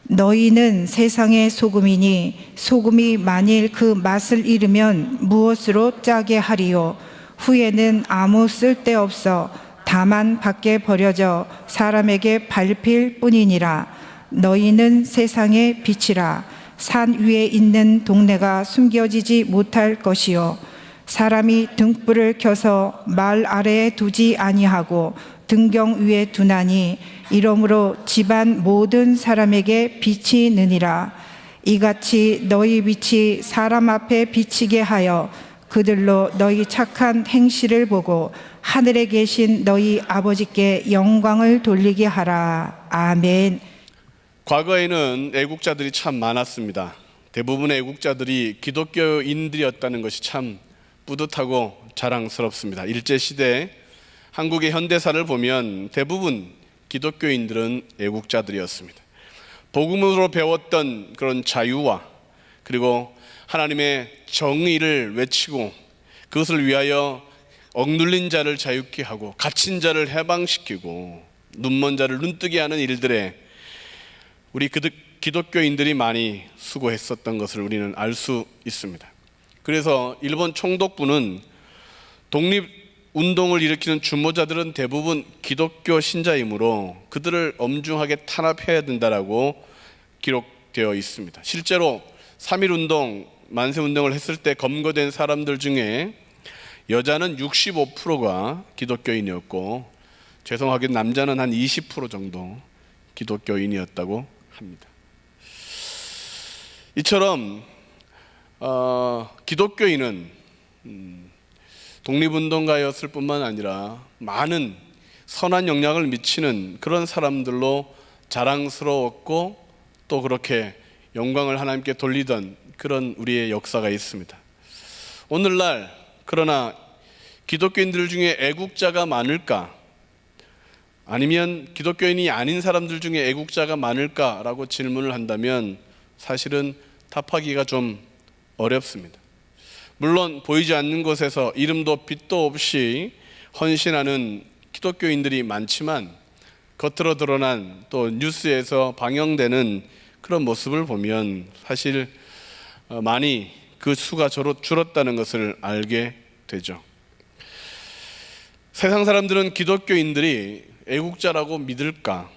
너희는 세상의 소금이니 소금이 만일 그 맛을 잃으면 무엇으로 짜게 하리요? 후에는 아무 쓸데없어 다만 밖에 버려져 사람에게 밟힐 뿐이니라. 너희는 세상의 빛이라. 산 위에 있는 동네가 숨겨지지 못할 것이요, 사람이 등불을 켜서 말 아래에 두지 아니하고 등경 위에 두나니 이러므로 집안 모든 사람에게 빛이 느니라. 이같이 너희 빛이 사람 앞에 비치게 하여 그들로 너희 착한 행실을 보고 하늘에 계신 너희 아버지께 영광을 돌리게 하라. 아멘. 과거에는 애국자들이 참 많았습니다. 대부분의 애국자들이 기독교인들이었다는 것이 참 뿌듯하고 자랑스럽습니다. 일제시대 한국의 현대사를 보면 대부분 기독교인들은 애국자들이었습니다. 복음으로 배웠던 그런 자유와 그리고 하나님의 정의를 외치고 그것을 위하여 억눌린 자를 자유케 하고 갇힌 자를 해방시키고 눈먼 자를 눈뜨게 하는 일들에 우리 기독교인들이 많이 수고했었던 것을 우리는 알 수 있습니다. 그래서 일본 총독부는 독립운동을 일으키는 주모자들은 대부분 기독교 신자이므로 그들을 엄중하게 탄압해야 된다라고 기록되어 있습니다. 실제로 3.1운동, 만세운동을 했을 때 검거된 사람들 중에 여자는 65%가 기독교인이었고 죄송하게 남자는 한 20% 정도 기독교인이었다고 합니다. 이처럼 기독교인은 독립운동가였을 뿐만 아니라 많은 선한 영향을 미치는 그런 사람들로 자랑스러웠고 또 그렇게 영광을 하나님께 돌리던 그런 우리의 역사가 있습니다. 오늘날 그러나 기독교인들 중에 애국자가 많을까? 아니면 기독교인이 아닌 사람들 중에 애국자가 많을까라고 질문을 한다면 사실은 답하기가 좀 어렵습니다. 물론 보이지 않는 곳에서 이름도 빛도 없이 헌신하는 기독교인들이 많지만 겉으로 드러난 또 뉴스에서 방영되는 그런 모습을 보면 사실 많이 그 수가 줄었다는 것을 알게 되죠. 세상 사람들은 기독교인들이 애국자라고 믿을까?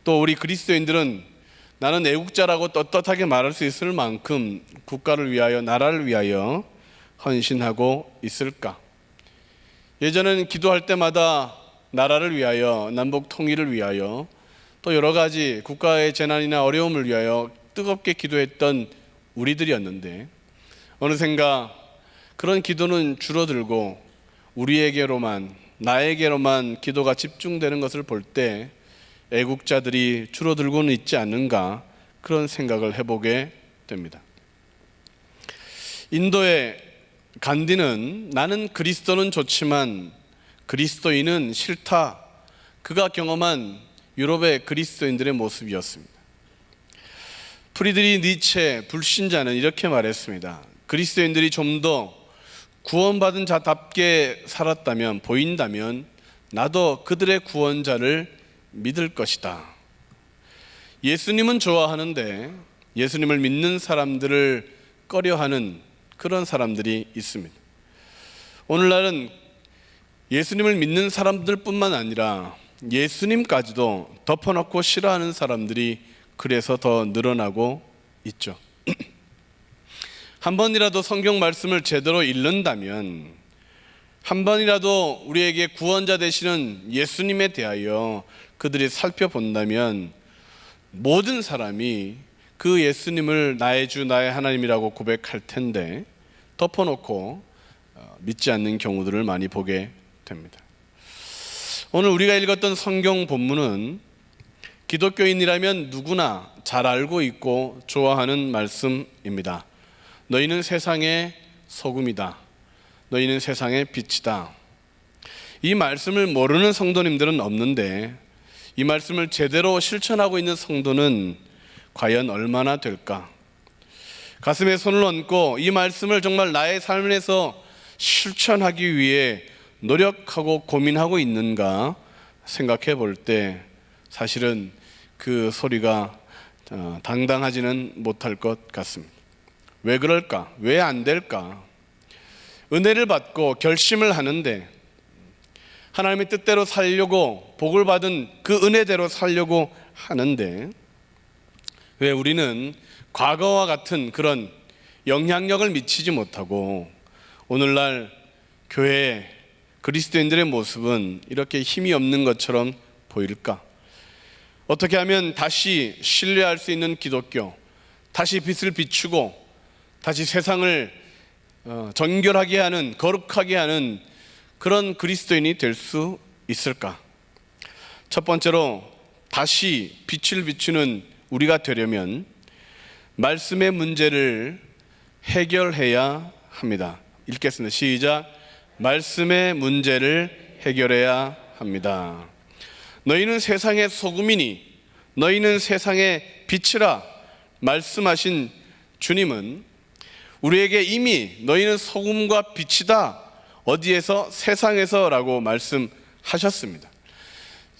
또 우리 그리스도인들은 나는 애국자라고 떳떳하게 말할 수 있을 만큼 국가를 위하여 나라를 위하여 헌신하고 있을까? 예전에는 기도할 때마다 나라를 위하여 남북 통일을 위하여 또 여러 가지 국가의 재난이나 어려움을 위하여 뜨겁게 기도했던 우리들이었는데 어느샌가 그런 기도는 줄어들고 우리에게로만 나에게로만 기도가 집중되는 것을 볼 때 애국자들이 줄어들고는 있지 않는가 그런 생각을 해보게 됩니다. 인도의 간디는 나는 그리스도는 좋지만 그리스도인은 싫다, 그가 경험한 유럽의 그리스도인들의 모습이었습니다. 프리드리히 니체 불신자는 이렇게 말했습니다. 그리스도인들이 좀 더 구원받은 자답게 살았다면, 보인다면 나도 그들의 구원자를 믿을 것이다. 예수님은 좋아하는데 예수님을 믿는 사람들을 꺼려하는 그런 사람들이 있습니다. 오늘날은 예수님을 믿는 사람들뿐만 아니라 예수님까지도 덮어놓고 싫어하는 사람들이 그래서 더 늘어나고 있죠. 한 번이라도 성경 말씀을 제대로 읽는다면, 한 번이라도 우리에게 구원자 되시는 예수님에 대하여 그들이 살펴본다면 모든 사람이 그 예수님을 나의 주 나의 하나님이라고 고백할 텐데 덮어놓고 믿지 않는 경우들을 많이 보게 됩니다. 오늘 우리가 읽었던 성경 본문은 기독교인이라면 누구나 잘 알고 있고 좋아하는 말씀입니다. 너희는 세상의 소금이다. 너희는 세상의 빛이다. 이 말씀을 모르는 성도님들은 없는데 이 말씀을 제대로 실천하고 있는 성도는 과연 얼마나 될까? 가슴에 손을 얹고 이 말씀을 정말 나의 삶에서 실천하기 위해 노력하고 고민하고 있는가 생각해 볼 때 사실은 그 소리가 당당하지는 못할 것 같습니다. 왜 그럴까? 왜 안 될까? 은혜를 받고 결심을 하는데 하나님의 뜻대로 살려고, 복을 받은 그 은혜대로 살려고 하는데 왜 우리는 과거와 같은 그런 영향력을 미치지 못하고 오늘날 교회 그리스도인들의 모습은 이렇게 힘이 없는 것처럼 보일까? 어떻게 하면 다시 신뢰할 수 있는 기독교, 다시 빛을 비추고 다시 세상을 정결하게 하는, 거룩하게 하는 그런 그리스도인이 될 수 있을까? 첫 번째로 다시 빛을 비추는 우리가 되려면 말씀의 문제를 해결해야 합니다. 읽겠습니다. 시작. 말씀의 문제를 해결해야 합니다. 너희는 세상의 소금이니 너희는 세상의 빛이라 말씀하신 주님은 우리에게 이미 너희는 소금과 빛이다. 어디에서? 세상에서라고 말씀하셨습니다.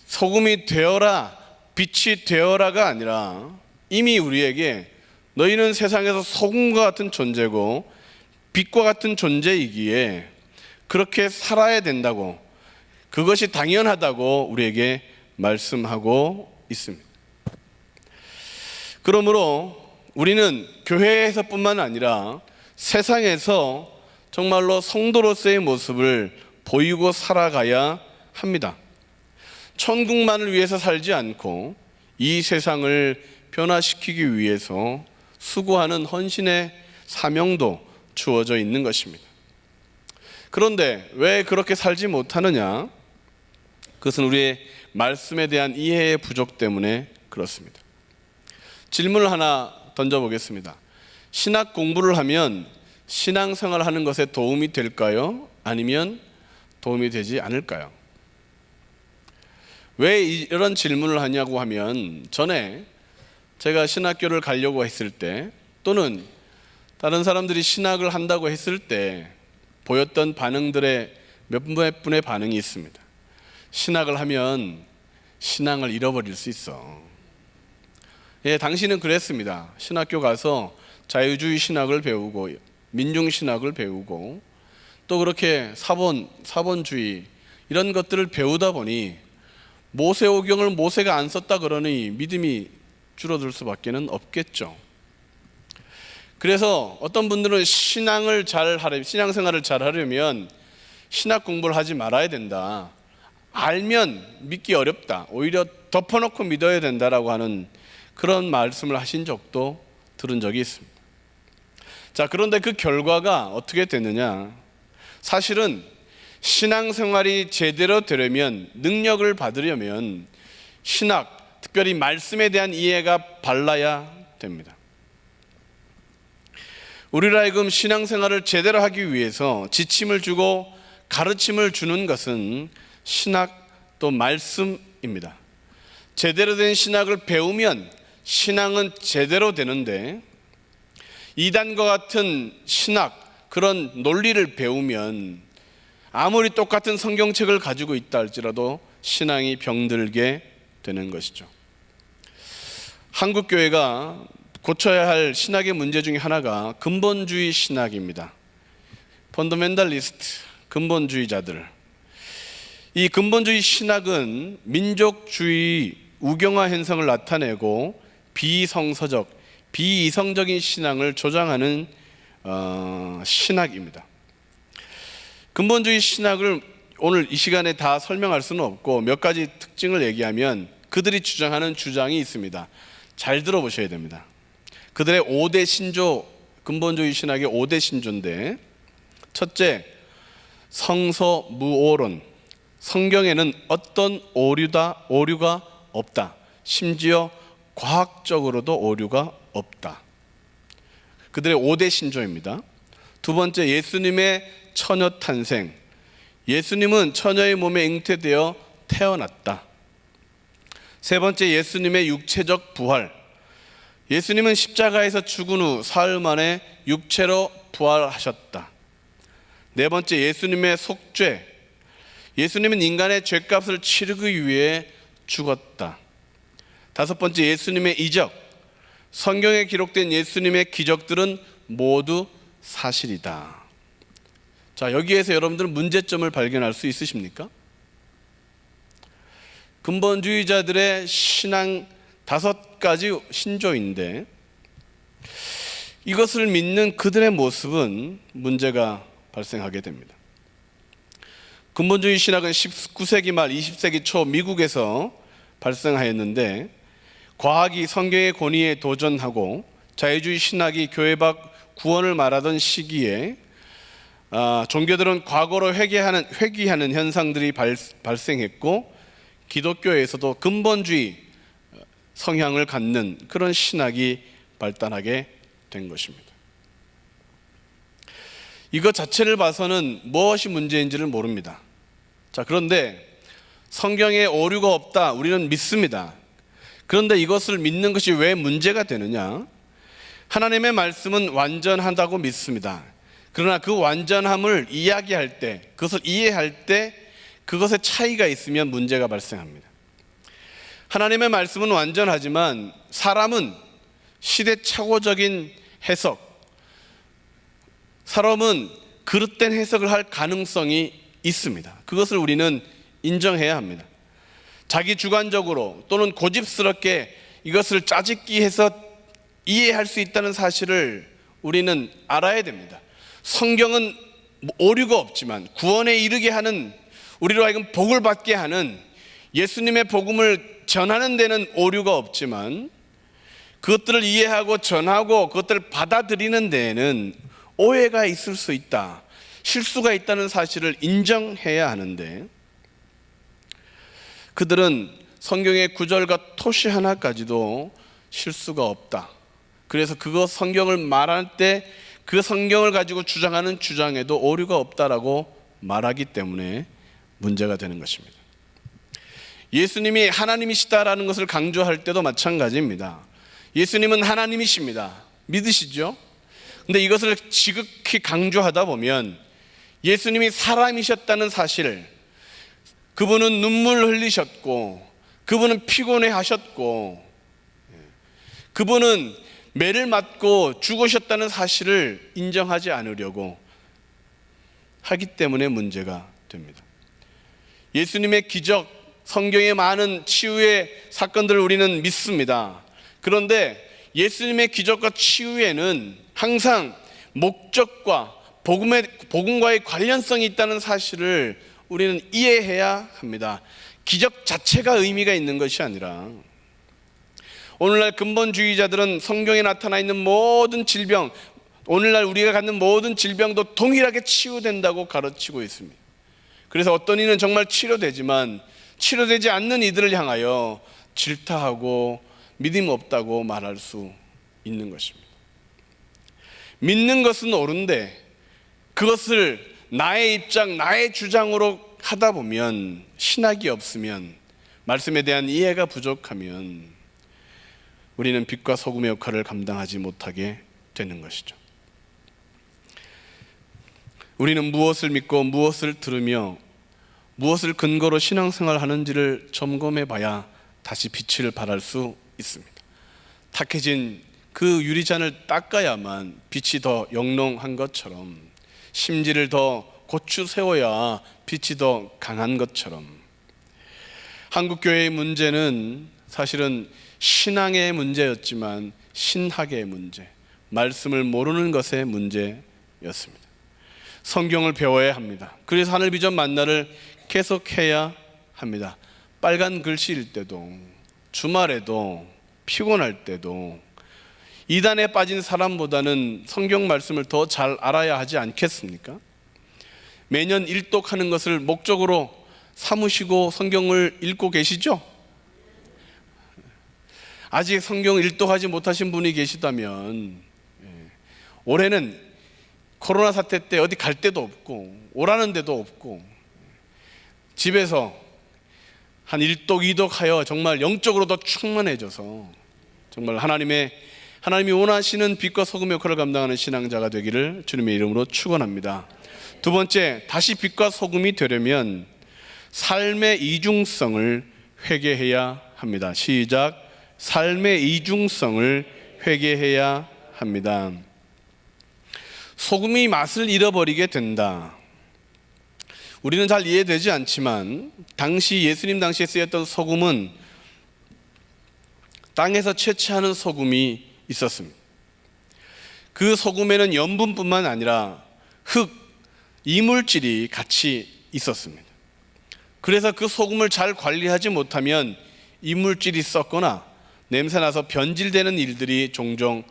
소금이 되어라, 빛이 되어라가 아니라 이미 우리에게 너희는 세상에서 소금과 같은 존재고 빛과 같은 존재이기에 그렇게 살아야 된다고, 그것이 당연하다고 우리에게 말씀하고 있습니다. 그러므로 우리는 교회에서뿐만 아니라 세상에서 정말로 성도로서의 모습을 보이고 살아가야 합니다. 천국만을 위해서 살지 않고 이 세상을 변화시키기 위해서 수고하는 헌신의 사명도 주어져 있는 것입니다. 그런데 왜 그렇게 살지 못하느냐? 그것은 우리의 말씀에 대한 이해의 부족 때문에 그렇습니다. 질문을 하나 던져보겠습니다. 신학 공부를 하면 신앙생활 하는 것에 도움이 될까요? 아니면 도움이 되지 않을까요? 왜 이런 질문을 하냐고 하면, 전에 제가 신학교를 가려고 했을 때 또는 다른 사람들이 신학을 한다고 했을 때 보였던 반응들의 몇 분의 반응이 있습니다. 신학을 하면 신앙을 잃어버릴 수 있어. 예, 당신은 그랬습니다. 신학교 가서 자유주의 신학을 배우고 민중신학을 배우고 또 그렇게 사본주의 이런 것들을 배우다 보니 모세오경을 모세가 안 썼다 그러니 믿음이 줄어들 수밖에 없겠죠. 그래서 어떤 분들은 신앙생활을 잘 하려면 신학 공부를 하지 말아야 된다. 알면 믿기 어렵다. 오히려 덮어놓고 믿어야 된다라고 하는 그런 말씀을 하신 적도 들은 적이 있습니다. 자, 그런데 그 결과가 어떻게 되느냐? 사실은 신앙생활이 제대로 되려면, 능력을 받으려면 신학, 특별히 말씀에 대한 이해가 발라야 됩니다. 우리로 하여금 신앙생활을 제대로 하기 위해서 지침을 주고 가르침을 주는 것은 신학 또 말씀입니다. 제대로 된 신학을 배우면 신앙은 제대로 되는데, 이단과 같은 신학, 그런 논리를 배우면 아무리 똑같은 성경책을 가지고 있다 할지라도 신앙이 병들게 되는 것이죠. 한국교회가 고쳐야 할 신학의 문제 중에 하나가 근본주의 신학입니다. 펀더멘탈리스트, 근본주의자들. 이 근본주의 신학은 민족주의 우경화 현상을 나타내고 비성서적, 비이성적인 신앙을 조장하는 신학입니다. 근본주의 신학을 오늘 이 시간에 다 설명할 수는 없고 몇 가지 특징을 얘기하면 그들이 주장하는 주장이 있습니다. 잘 들어보셔야 됩니다. 그들의 5대 신조, 근본주의 신학의 5대 신조인데, 첫째, 성서무오론. 성경에는 어떤 오류가 없다. 심지어 과학적으로도 오류가 없다. 그들의 5대 신조입니다. 두 번째, 예수님의 처녀 탄생. 예수님은 처녀의 몸에 잉태되어 태어났다. 세 번째, 예수님의 육체적 부활. 예수님은 십자가에서 죽은 후 사흘 만에 육체로 부활하셨다. 네 번째, 예수님의 속죄. 예수님은 인간의 죄값을 치르기 위해 죽었다. 다섯 번째, 예수님의 이적. 성경에 기록된 예수님의 기적들은 모두 사실이다. 자, 여기에서 여러분들은 문제점을 발견할 수 있으십니까? 근본주의자들의 신앙 5가지 신조인데 이것을 믿는 그들의 모습은 문제가 발생하게 됩니다. 근본주의 신학은 19세기 말 20세기 초 미국에서 발생하였는데 과학이 성경의 권위에 도전하고 자유주의 신학이 교회 밖 구원을 말하던 시기에 종교들은 과거로 회귀하는 현상들이 발생했고 기독교에서도 근본주의 성향을 갖는 그런 신학이 발달하게 된 것입니다. 이것 자체를 봐서는 무엇이 문제인지를 모릅니다. 자, 그런데 성경에 오류가 없다, 우리는 믿습니다. 그런데 이것을 믿는 것이 왜 문제가 되느냐? 하나님의 말씀은 완전하다고 믿습니다. 그러나 그 완전함을 이야기할 때, 그것을 이해할 때 그것에 차이가 있으면 문제가 발생합니다. 하나님의 말씀은 완전하지만 사람은 시대착오적인 해석, 사람은 그릇된 해석을 할 가능성이 있습니다. 그것을 우리는 인정해야 합니다. 자기 주관적으로 또는 고집스럽게 이것을 짜집기해서 이해할 수 있다는 사실을 우리는 알아야 됩니다. 성경은 오류가 없지만 구원에 이르게 하는, 우리로 하여금 복을 받게 하는 예수님의 복음을 전하는 데는 오류가 없지만 그것들을 이해하고 전하고 그것들을 받아들이는 데에는 오해가 있을 수 있다, 실수가 있다는 사실을 인정해야 하는데 그들은 성경의 구절과 토시 하나까지도 실수가 없다. 그래서 그거 성경을 말할 때 그 성경을 가지고 주장하는 주장에도 오류가 없다라고 말하기 때문에 문제가 되는 것입니다. 예수님이 하나님이시다라는 것을 강조할 때도 마찬가지입니다. 예수님은 하나님이십니다. 믿으시죠? 근데 이것을 지극히 강조하다 보면 예수님이 사람이셨다는 사실, 그분은 눈물 흘리셨고 그분은 피곤해 하셨고 그분은 매를 맞고 죽으셨다는 사실을 인정하지 않으려고 하기 때문에 문제가 됩니다. 예수님의 기적, 성경의 많은 치유의 사건들을 우리는 믿습니다. 그런데 예수님의 기적과 치유에는 항상 목적과 복음과의 관련성이 있다는 사실을 우리는 이해해야 합니다. 기적 자체가 의미가 있는 것이 아니라 오늘날 근본주의자들은 성경에 나타나 있는 모든 질병, 오늘날 우리가 갖는 모든 질병도 동일하게 치유된다고 가르치고 있습니다. 그래서 어떤 이는 정말 치료되지만 치료되지 않는 이들을 향하여 질타하고 믿음 없다고 말할 수 있는 것입니다. 믿는 것은 옳은데 그것을 나의 입장, 나의 주장으로 하다 보면, 신학이 없으면, 말씀에 대한 이해가 부족하면 우리는 빛과 소금의 역할을 감당하지 못하게 되는 것이죠. 우리는 무엇을 믿고 무엇을 들으며 무엇을 근거로 신앙생활 하는지를 점검해 봐야 다시 빛을 발할 수 있습니다. 탁해진 그 유리잔을 닦아야만 빛이 더 영롱한 것처럼, 심지를 더 고추 세워야 빛이 더 강한 것처럼, 한국교회의 문제는 사실은 신앙의 문제였지만 신학의 문제, 말씀을 모르는 것의 문제였습니다. 성경을 배워야 합니다. 그래서 하늘비전 만나를 계속해야 합니다. 빨간 글씨일 때도, 주말에도, 피곤할 때도 이단에 빠진 사람보다는 성경 말씀을 더 잘 알아야 하지 않겠습니까? 매년 일독하는 것을 목적으로 삼으시고 성경을 읽고 계시죠? 아직 성경 일독하지 못하신 분이 계시다면 올해는 코로나 사태 때 어디 갈 데도 없고 오라는 데도 없고 집에서 한 일독, 이독하여 정말 영적으로 더 충만해져서 정말 하나님이 원하시는 빛과 소금의 역할을 감당하는 신앙자가 되기를 주님의 이름으로 축원합니다. 두 번째, 다시 빛과 소금이 되려면 삶의 이중성을 회개해야 합니다. 시작. 삶의 이중성을 회개해야 합니다. 소금이 맛을 잃어버리게 된다. 우리는 잘 이해되지 않지만 당시 예수님 당시에 쓰였던 소금은 땅에서 채취하는 소금이 있었습니다. 그 소금에는 염분뿐만 아니라 흙, 이물질이 같이 있었습니다. 그래서 그 소금을 잘 관리하지 못하면 이물질이 썩거나 냄새나서 변질되는 일들이 종종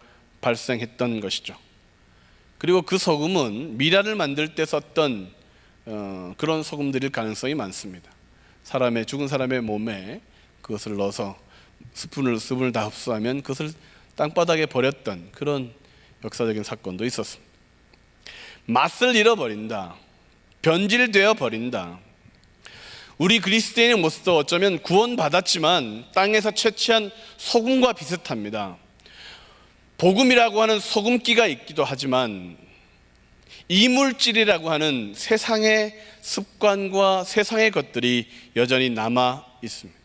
발생했던 것이죠. 그리고 그 소금은 미라를 만들 때 썼던 그런 소금들일 가능성이 많습니다. 죽은 사람의 몸에 그것을 넣어서 수분을 다 흡수하면 그것을 땅바닥에 버렸던 그런 역사적인 사건도 있었습니다. 맛을 잃어버린다. 변질되어 버린다. 우리 그리스도인의 모습도 어쩌면 구원받았지만 땅에서 채취한 소금과 비슷합니다. 복음이라고 하는 소금기가 있기도 하지만 이물질이라고 하는 세상의 습관과 세상의 것들이 여전히 남아 있습니다.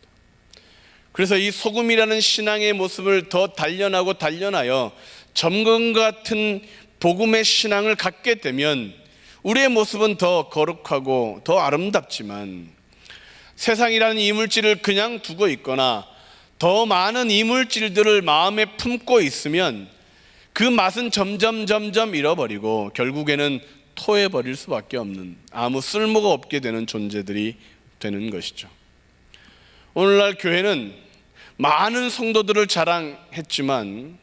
그래서 이 소금이라는 신앙의 모습을 더 단련하여 점검 같은 복음의 신앙을 갖게 되면 우리의 모습은 더 거룩하고 더 아름답지만 세상이라는 이물질을 그냥 두고 있거나 더 많은 이물질들을 마음에 품고 있으면 그 맛은 점점 잃어버리고 결국에는 토해버릴 수밖에 없는, 아무 쓸모가 없게 되는 존재들이 되는 것이죠. 오늘날 교회는 많은 성도들을 자랑했지만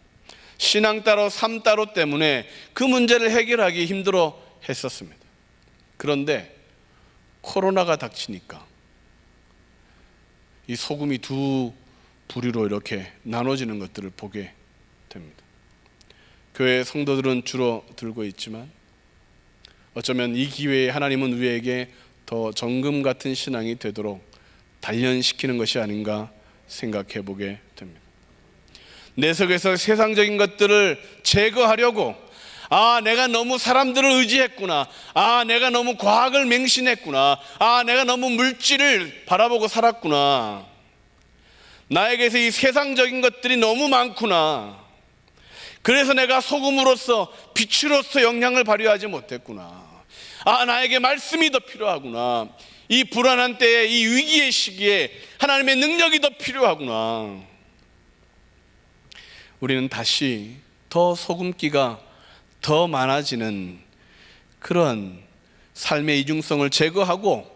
신앙 따로 삶 따로 때문에 그 문제를 해결하기 힘들어 했었습니다. 그런데 코로나가 닥치니까 이 소금이 두 부류로 이렇게 나눠지는 것들을 보게 됩니다. 교회 성도들은 줄어들고 있지만 어쩌면 이 기회에 하나님은 우리에게 더 정금 같은 신앙이 되도록 단련시키는 것이 아닌가 생각해 보게 됩니다. 내 속에서 세상적인 것들을 제거하려고 내가 너무 사람들을 의지했구나, 내가 너무 과학을 맹신했구나, 내가 너무 물질을 바라보고 살았구나, 나에게서 이 세상적인 것들이 너무 많구나, 그래서 내가 소금으로서 빛으로서 영향을 발휘하지 못했구나, 나에게 말씀이 더 필요하구나, 이 불안한 때에, 이 위기의 시기에 하나님의 능력이 더 필요하구나. 우리는 다시 더 소금기가 더 많아지는 그런 삶의 이중성을 제거하고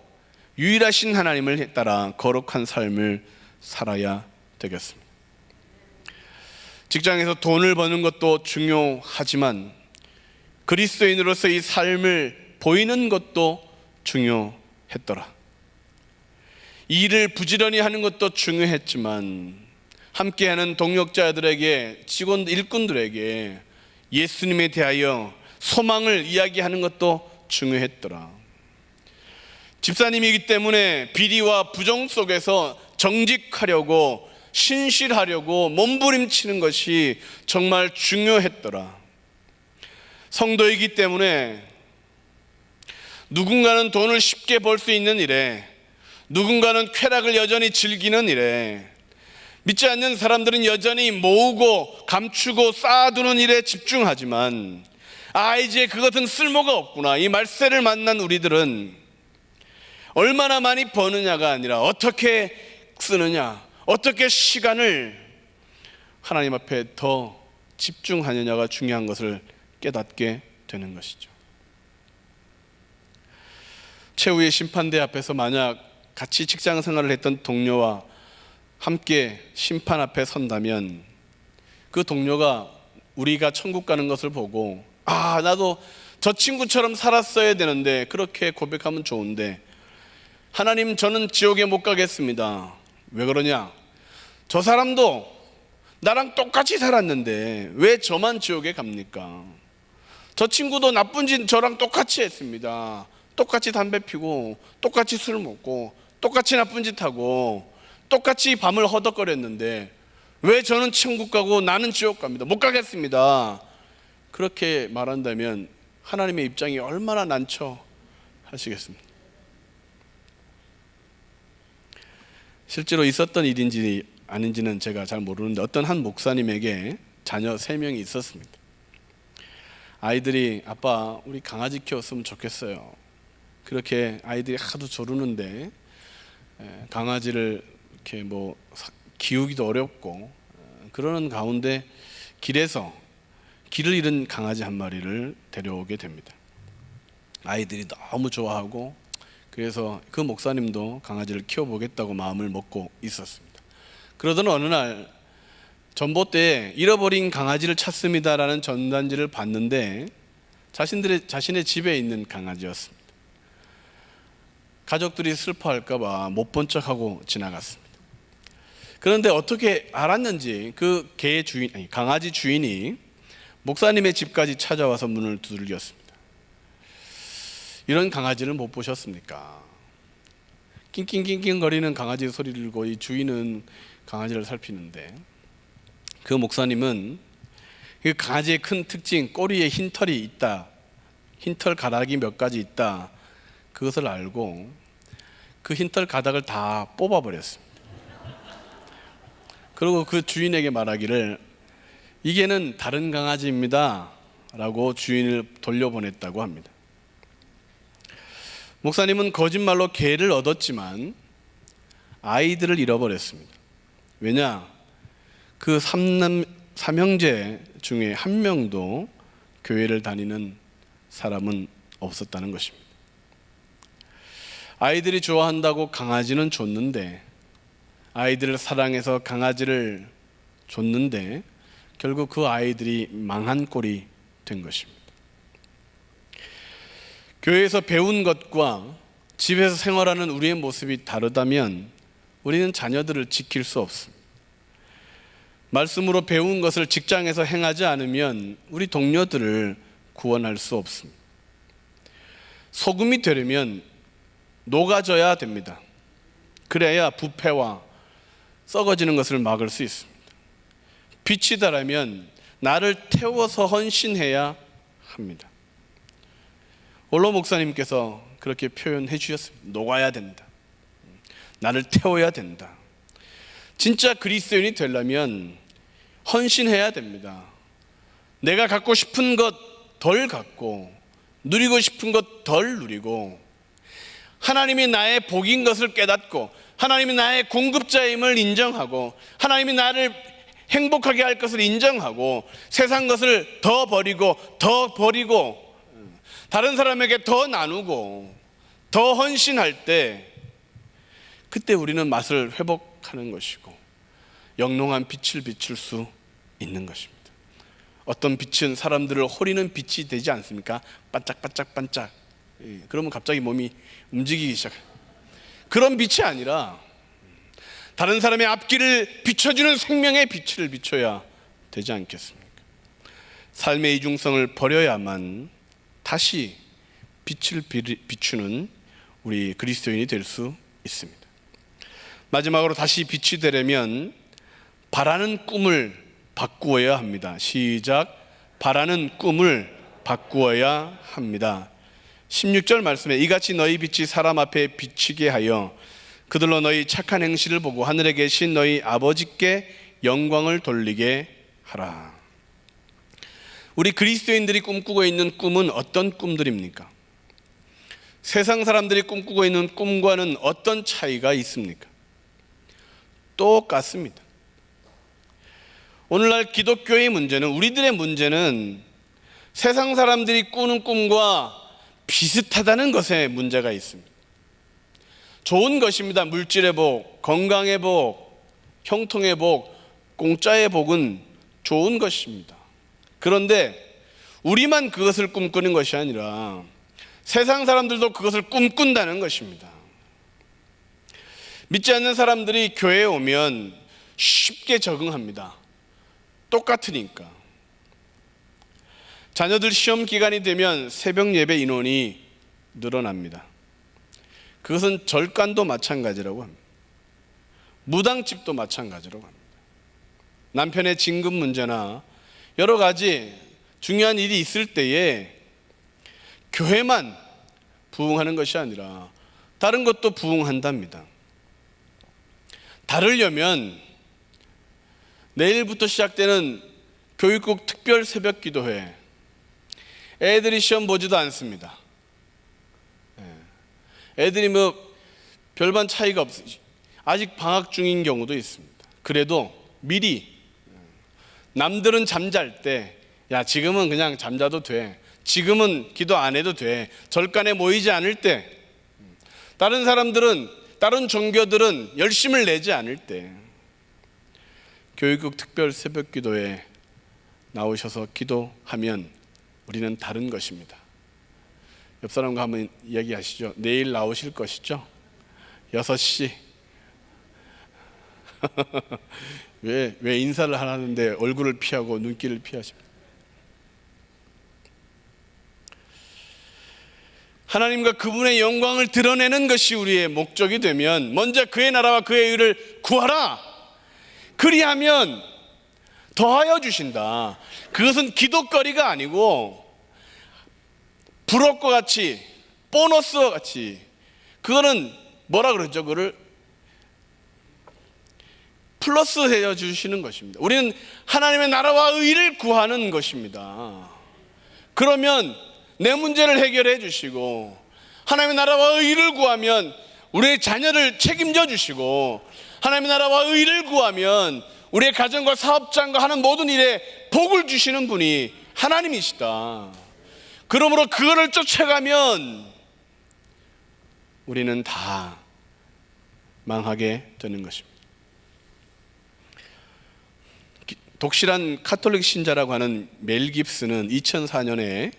유일하신 하나님을 따라 거룩한 삶을 살아야 되겠습니다. 직장에서 돈을 버는 것도 중요하지만 그리스도인으로서 이 삶을 보이는 것도 중요했더라. 일을 부지런히 하는 것도 중요했지만 함께하는 동역자들에게, 일꾼들에게 예수님에 대하여 소망을 이야기하는 것도 중요했더라. 집사님이기 때문에 비리와 부정 속에서 정직하려고, 신실하려고 몸부림치는 것이 정말 중요했더라. 성도이기 때문에 누군가는 돈을 쉽게 벌 수 있는 일에, 누군가는 쾌락을 여전히 즐기는 일에, 믿지 않는 사람들은 여전히 모으고 감추고 쌓아두는 일에 집중하지만 이제 그것은 쓸모가 없구나. 이 말세를 만난 우리들은 얼마나 많이 버느냐가 아니라 어떻게 쓰느냐, 어떻게 시간을 하나님 앞에 더 집중하느냐가 중요한 것을 깨닫게 되는 것이죠. 최후의 심판대 앞에서 만약 같이 직장 생활을 했던 동료와 함께 심판 앞에 선다면 그 동료가 우리가 천국 가는 것을 보고 나도 저 친구처럼 살았어야 되는데, 그렇게 고백하면 좋은데, 하나님 저는 지옥에 못 가겠습니다. 왜 그러냐? 저 사람도 나랑 똑같이 살았는데 왜 저만 지옥에 갑니까? 저 친구도 나쁜 짓 저랑 똑같이 했습니다. 똑같이 담배 피고 똑같이 술 먹고 똑같이 나쁜 짓 하고 똑같이 밤을 허덕거렸는데 왜 저는 천국 가고 나는 지옥 갑니다. 못 가겠습니다. 그렇게 말한다면 하나님의 입장이 얼마나 난처하시겠습니까? 실제로 있었던 일인지 아닌지는 제가 잘 모르는데 어떤 한 목사님에게 자녀 3명이 있었습니다. 아이들이 아빠 우리 강아지 키웠으면 좋겠어요. 그렇게 아이들이 하도 조르는데 강아지를 이렇게 뭐 키우기도 어렵고 그러는 가운데 길에서 길을 잃은 강아지 한 마리를 데려오게 됩니다. 아이들이 너무 좋아하고 그래서 그 목사님도 강아지를 키워보겠다고 마음을 먹고 있었습니다. 그러던 어느 날 전봇대에 잃어버린 강아지를 찾습니다라는 전단지를 봤는데 자신의 집에 있는 강아지였습니다. 가족들이 슬퍼할까봐 못 본 척하고 지나갔습니다. 그런데 어떻게 알았는지 그 강아지 주인이 목사님의 집까지 찾아와서 문을 두들겼습니다. 이런 강아지를 못 보셨습니까? 낑낑낑낑 거리는 강아지 소리를 들고 이 주인은 강아지를 살피는데 그 목사님은 그 강아지의 큰 특징, 꼬리에 흰털이 있다, 흰털 가닥이 몇 가지 있다, 그것을 알고 그 흰털 가닥을 다 뽑아버렸습니다. 그리고 그 주인에게 말하기를 이게는 다른 강아지입니다 라고 주인을 돌려보냈다고 합니다. 목사님은 거짓말로 개를 얻었지만 아이들을 잃어버렸습니다. 왜냐? 그 삼형제 중에 한 명도 교회를 다니는 사람은 없었다는 것입니다. 아이들이 좋아한다고 강아지는 줬는데, 아이들을 사랑해서 강아지를 줬는데 결국 그 아이들이 망한 꼴이 된 것입니다. 교회에서 배운 것과 집에서 생활하는 우리의 모습이 다르다면 우리는 자녀들을 지킬 수 없습니다. 말씀으로 배운 것을 직장에서 행하지 않으면 우리 동료들을 구원할 수 없습니다. 소금이 되려면 녹아져야 됩니다. 그래야 부패와 썩어지는 것을 막을 수 있습니다. 빛이 달하면 나를 태워서 헌신해야 합니다. 올로 목사님께서 그렇게 표현해 주셨습니다. 녹아야 된다. 나를 태워야 된다. 진짜 그리스도인이 되려면 헌신해야 됩니다. 내가 갖고 싶은 것 덜 갖고 누리고 싶은 것 덜 누리고 하나님이 나의 복인 것을 깨닫고 하나님이 나의 공급자임을 인정하고 하나님이 나를 행복하게 할 것을 인정하고 세상 것을 더 버리고 다른 사람에게 더 나누고 더 헌신할 때 그때 우리는 맛을 회복하는 것이고 영롱한 빛을 비출 수 있는 것입니다. 어떤 빛은 사람들을 호리는 빛이 되지 않습니까? 반짝반짝반짝. 그러면 갑자기 몸이 움직이기 시작해요. 그런 빛이 아니라 다른 사람의 앞길을 비춰주는 생명의 빛을 비춰야 되지 않겠습니까? 삶의 이중성을 버려야만 다시 빛을 비추는 우리 그리스도인이 될 수 있습니다. 마지막으로 다시 빛이 되려면 바라는 꿈을 바꾸어야 합니다. 시작. 바라는 꿈을 바꾸어야 합니다. 16절 말씀에 이같이 너희 빛이 사람 앞에 비치게 하여 그들로 너희 착한 행실을 보고 하늘에 계신 너희 아버지께 영광을 돌리게 하라. 우리 그리스도인들이 꿈꾸고 있는 꿈은 어떤 꿈들입니까? 세상 사람들이 꿈꾸고 있는 꿈과는 어떤 차이가 있습니까? 똑같습니다. 오늘날 기독교의 문제는, 우리들의 문제는 세상 사람들이 꾸는 꿈과 비슷하다는 것에 문제가 있습니다. 좋은 것입니다. 물질의 복, 건강의 복, 형통의 복, 공짜의 복은 좋은 것입니다. 그런데 우리만 그것을 꿈꾸는 것이 아니라 세상 사람들도 그것을 꿈꾼다는 것입니다. 믿지 않는 사람들이 교회에 오면 쉽게 적응합니다. 똑같으니까. 자녀들 시험 기간이 되면 새벽 예배 인원이 늘어납니다. 그것은 절간도 마찬가지라고 합니다. 무당집도 마찬가지라고 합니다. 남편의 진급 문제나 여러 가지 중요한 일이 있을 때에 교회만 부흥하는 것이 아니라 다른 것도 부흥한답니다. 다르려면 내일부터 시작되는 교육국 특별 새벽 기도회. 애들이 시험 보지도 않습니다. 애들이 뭐 별반 차이가 없으시, 아직 방학 중인 경우도 있습니다. 그래도 미리 남들은 잠잘 때, 야 지금은 그냥 잠자도 돼, 지금은 기도 안 해도 돼, 절간에 모이지 않을 때, 다른 사람들은, 다른 종교들은 열심을 내지 않을 때 교육국 특별 새벽 기도에 나오셔서 기도하면 우리는 다른 것입니다. 옆 사람과 한번 이야기하시죠. 내일 나오실 것이죠? 6시. 왜 인사를 하는데 얼굴을 피하고 눈길을 피하십니까? 하나님과 그분의 영광을 드러내는 것이 우리의 목적이 되면 먼저 그의 나라와 그의 의를 구하라. 그리하면 더하여 주신다. 그것은 기도거리가 아니고 부럽과 같이, 보너스와 같이, 그거는 뭐라 그러죠? 그거를 플러스 해 주시는 것입니다. 우리는 하나님의 나라와 의를 구하는 것입니다. 그러면 내 문제를 해결해 주시고, 하나님의 나라와 의를 구하면 우리의 자녀를 책임져 주시고, 하나님의 나라와 의를 구하면 우리의 가정과 사업장과 하는 모든 일에 복을 주시는 분이 하나님이시다. 그러므로 그거를 쫓아가면 우리는 다 망하게 되는 것입니다. 독실한 카톨릭 신자라고 하는 멜 깁슨은 2004년에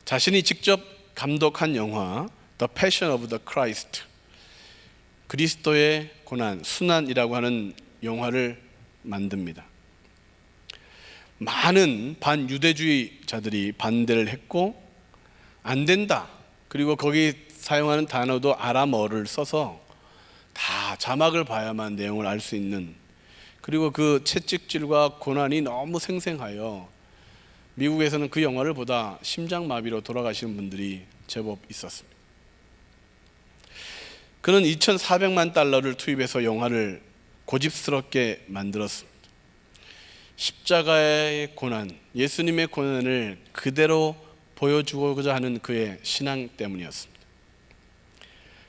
자신이 직접 감독한 영화 The Passion of the Christ, 그리스도의 고난, 순환이라고 하는 영화를 만듭니다. 많은 반유대주의자들이 반대를 했고 안 된다, 그리고 거기 사용하는 단어도 아람어를 써서 다 자막을 봐야만 내용을 알 수 있는, 그리고 그 채찍질과 고난이 너무 생생하여 미국에서는 그 영화를 보다 심장마비로 돌아가시는 분들이 제법 있었습니다. 그는 2,400만 달러를 투입해서 영화를 고집스럽게 만들었습니다. 십자가의 고난, 예수님의 고난을 그대로 보여주고자 하는 그의 신앙 때문이었습니다.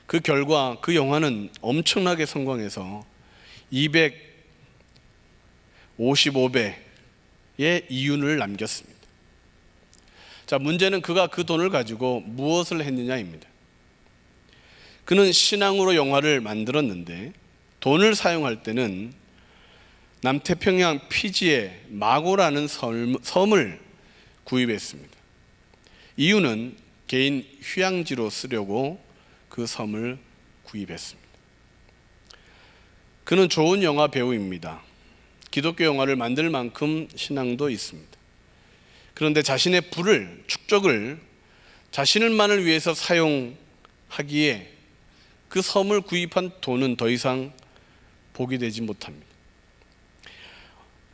그 결과 그 영화는 엄청나게 성공해서 255배의 이윤을 남겼습니다. 자, 문제는 그가 그 돈을 가지고 무엇을 했느냐입니다. 그는 신앙으로 영화를 만들었는데 돈을 사용할 때는 남태평양 피지에 마고라는 섬을 구입했습니다. 이유는 개인 휴양지로 쓰려고 그 섬을 구입했습니다. 그는 좋은 영화 배우입니다. 기독교 영화를 만들 만큼 신앙도 있습니다. 그런데 자신의 부를, 축적을 자신을만을 위해서 사용하기에 그 섬을 구입한 돈은 더 이상 복이 되지 못합니다.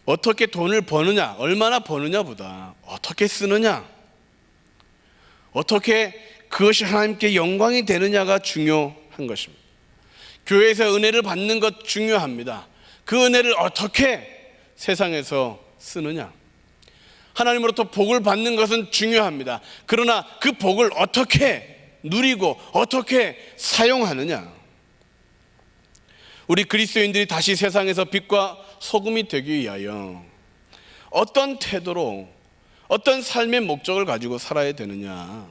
어떻게 돈을 버느냐, 얼마나 버느냐보다 어떻게 쓰느냐, 어떻게 그것이 하나님께 영광이 되느냐가 중요한 것입니다. 교회에서 은혜를 받는 것 중요합니다. 그 은혜를 어떻게 세상에서 쓰느냐, 하나님으로부터 복을 받는 것은 중요합니다. 그러나 그 복을 어떻게 누리고 어떻게 사용하느냐. 우리 그리스도인들이 다시 세상에서 빛과 소금이 되기 위하여 어떤 태도로, 어떤 삶의 목적을 가지고 살아야 되느냐,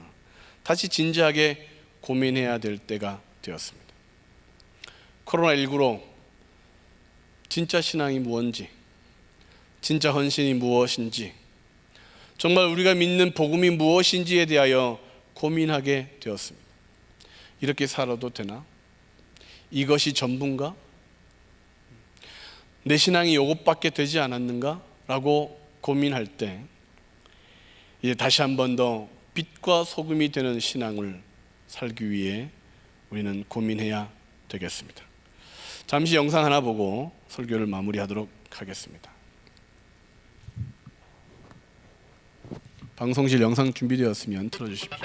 다시 진지하게 고민해야 될 때가 되었습니다. 코로나19로 진짜 신앙이 무엇인지, 진짜 헌신이 무엇인지, 정말 우리가 믿는 복음이 무엇인지에 대하여 고민하게 되었습니다. 이렇게 살아도 되나? 이것이 전부인가? 내 신앙이 이것밖에 되지 않았는가? 라고 고민할 때 이제 다시 한 번 더 빛과 소금이 되는 신앙을 살기 위해 우리는 고민해야 되겠습니다. 잠시 영상 하나 보고 설교를 마무리하도록 하겠습니다. 방송실 영상 준비되었으면 틀어주십시오.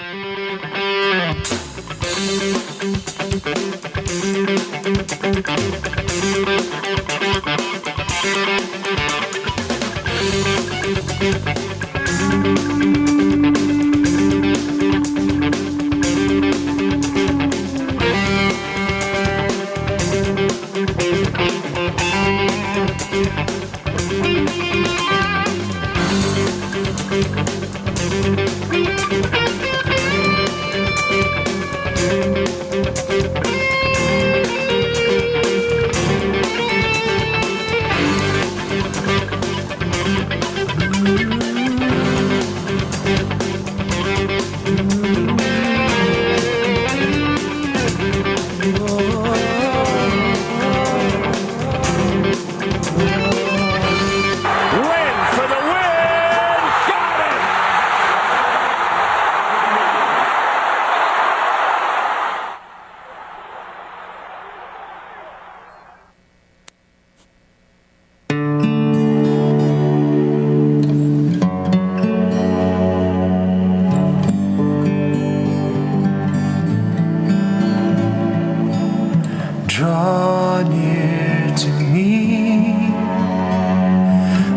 Draw near to me,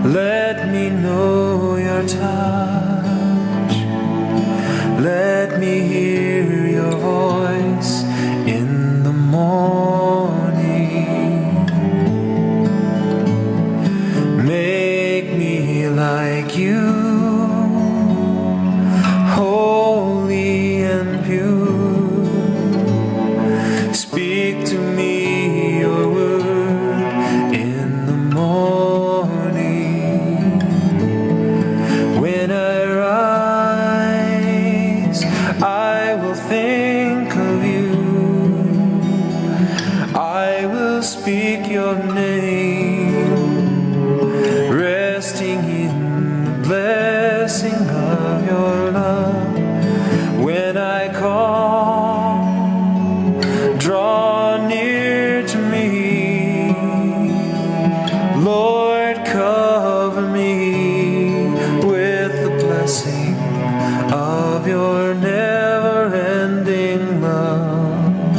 let me know your touch, let me hear your voice in the morning. Make me like you, holy and pure. Speak to me your word in the morning. When I rise, I will think of you. I will speak your name, resting in the blessing of your love. When I call, draw near to me, Lord, cover me with the blessing of your never-ending love,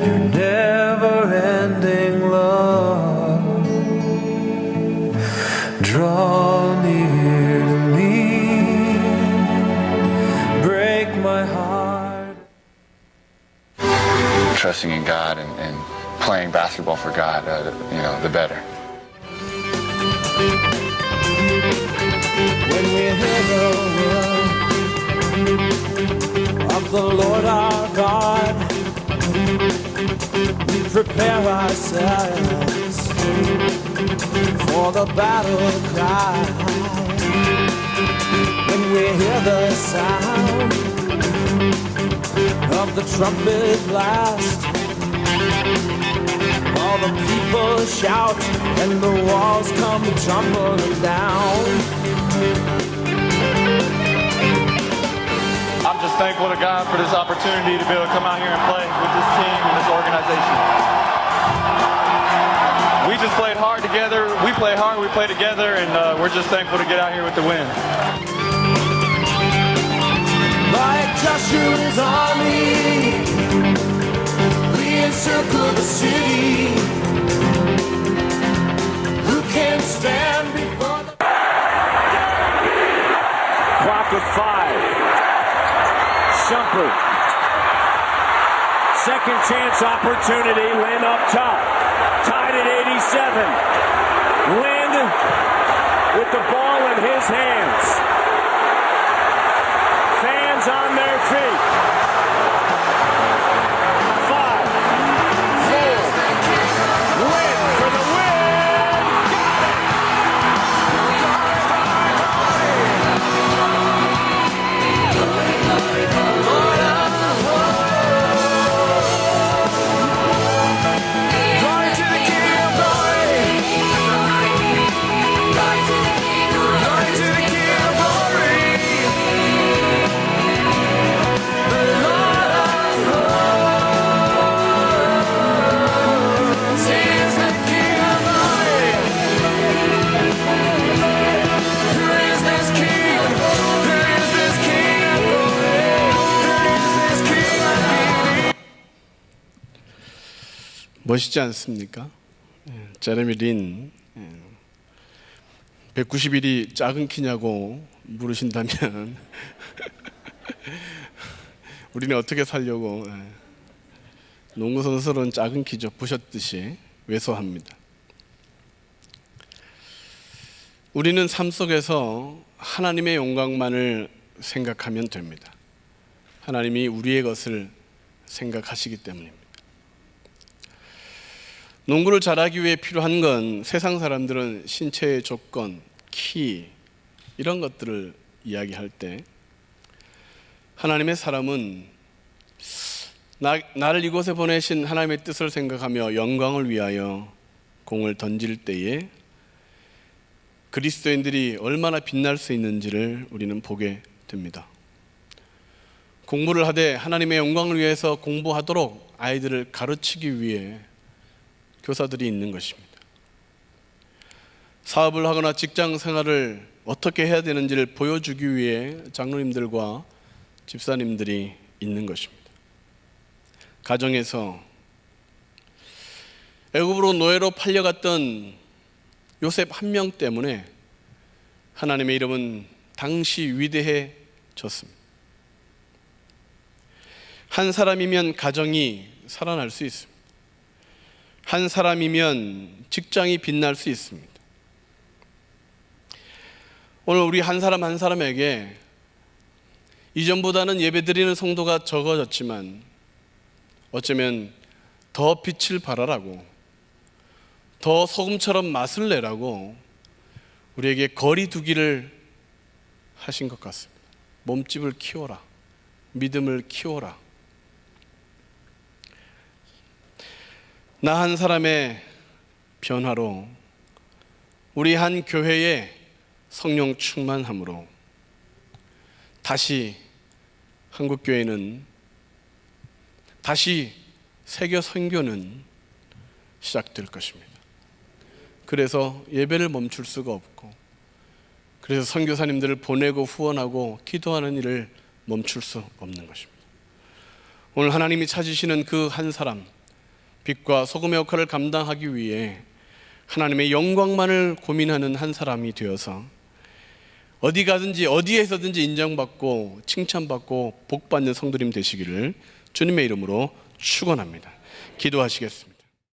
your never-ending love. Draw near to me, break my heart. Trusting in God and playing basketball for God, the better. When we hear the word of the Lord our God, we prepare ourselves for the battle cry. When we hear the sound of the trumpet blast, all the people shout and the walls come tumbling down. I'm just thankful to God for this opportunity to be able to come out here and play with this team and this organization. We just played hard together. We play hard, we play together, and we're just thankful to get out here with the win. Like Joshua's army, we encircle the city. Who can stand before the clock at 5. Shumpert. Second chance opportunity. Lynn up top. Tied at 87. Lynn with the ball in his hands. Fans on their feet. 5, 4. Lynn for the win. 멋있지 않습니까? 제레미 린 190일이 작은 키냐고 물으신다면 우리는 어떻게 살려고. 농구 선수들은 작은 키죠. 보셨듯이 왜소합니다. 우리는 삶 속에서 하나님의 영광만을 생각하면 됩니다. 하나님이 우리의 것을 생각하시기 때문입니다. 농구를 잘하기 위해 필요한 건 세상 사람들은 신체의 조건, 키 이런 것들을 이야기할 때 하나님의 사람은 나를 이곳에 보내신 하나님의 뜻을 생각하며 영광을 위하여 공을 던질 때에 그리스도인들이 얼마나 빛날 수 있는지를 우리는 보게 됩니다. 공부를 하되 하나님의 영광을 위해서 공부하도록 아이들을 가르치기 위해 교사들이 있는 것입니다. 사업을 하거나 직장 생활을 어떻게 해야 되는지를 보여주기 위해 장로님들과 집사님들이 있는 것입니다. 가정에서 애굽으로 노예로 팔려갔던 요셉 한 명 때문에 하나님의 이름은 당시 위대해졌습니다. 한 사람이면 가정이 살아날 수 있습니다. 한 사람이면 직장이 빛날 수 있습니다. 오늘 우리 한 사람 한 사람에게 이전보다는 예배드리는 성도가 적어졌지만 어쩌면 더 빛을 발하라고, 더 소금처럼 맛을 내라고 우리에게 거리 두기를 하신 것 같습니다. 몸집을 키워라, 믿음을 키워라. 나 한 사람의 변화로 우리 한 교회의 성령 충만함으로 다시 한국교회는, 다시 세계 선교는 시작될 것입니다. 그래서 예배를 멈출 수가 없고, 그래서 선교사님들을 보내고 후원하고 기도하는 일을 멈출 수 없는 것입니다. 오늘 하나님이 찾으시는 그 한 사람, 빛과 소금의 역할을 감당하기 위해 하나님의 영광만을 고민하는 한 사람이 되어서 어디 가든지 어디에서든지 인정받고 칭찬받고 복받는 성도님 되시기를 주님의 이름으로 축원합니다. 기도하시겠습니다.